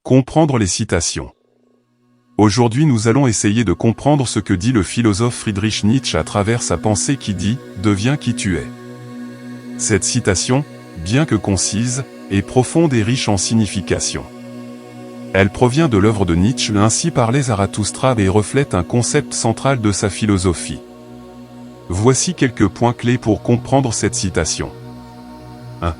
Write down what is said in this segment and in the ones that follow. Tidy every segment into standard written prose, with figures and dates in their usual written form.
Comprendre les citations. Aujourd'hui nous allons essayer de comprendre ce que dit le philosophe Friedrich Nietzsche à travers sa pensée qui dit « Deviens qui tu es ». Cette citation, bien que concise, est profonde et riche en signification. Elle provient de l'œuvre de Nietzsche, Ainsi parlait Zarathustra, et reflète un concept central de sa philosophie. Voici quelques points clés pour comprendre cette citation. 1.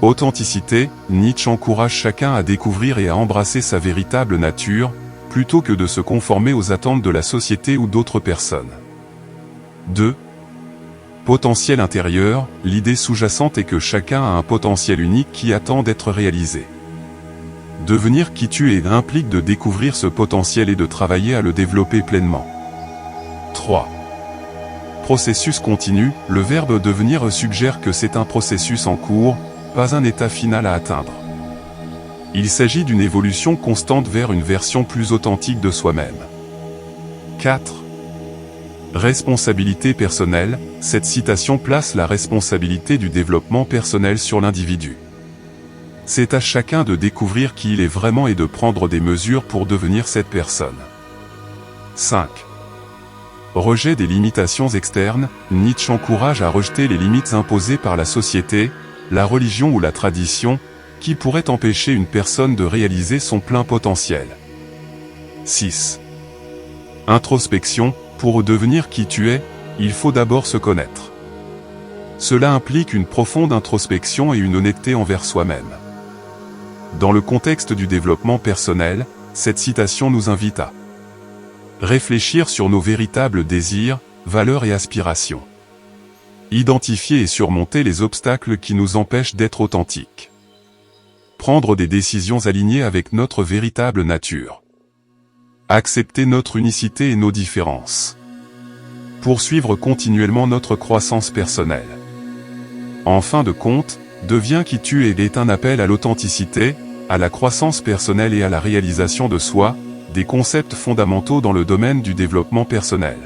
Authenticité. Nietzsche encourage chacun à découvrir et à embrasser sa véritable nature, plutôt que de se conformer aux attentes de la société ou d'autres personnes. 2. Potentiel intérieur. L'idée sous-jacente est que chacun a un potentiel unique qui attend d'être réalisé. Devenir qui tu es implique de découvrir ce potentiel et de travailler à le développer pleinement. 3. Processus continu. Le verbe devenir suggère que c'est un processus en cours, pas un état final à atteindre. Il s'agit d'une évolution constante vers une version plus authentique de soi-même. 4. Responsabilité personnelle. Cette citation place la responsabilité du développement personnel sur l'individu. C'est à chacun de découvrir qui il est vraiment et de prendre des mesures pour devenir cette personne. 5. Rejet des limitations externes. Nietzsche encourage à rejeter les limites imposées par la société, la religion ou la tradition, qui pourraient empêcher une personne de réaliser son plein potentiel. 6. Introspection. Pour devenir qui tu es, il faut d'abord se connaître. Cela implique une profonde introspection et une honnêteté envers soi-même. Dans le contexte du développement personnel, cette citation nous invite à réfléchir sur nos véritables désirs, valeurs et aspirations. Identifier et surmonter les obstacles qui nous empêchent d'être authentiques. Prendre des décisions alignées avec notre véritable nature. Accepter notre unicité et nos différences. Poursuivre continuellement notre croissance personnelle. En fin de compte, deviens qui tu es est un appel à l'authenticité, à la croissance personnelle et à la réalisation de soi, des concepts fondamentaux dans le domaine du développement personnel.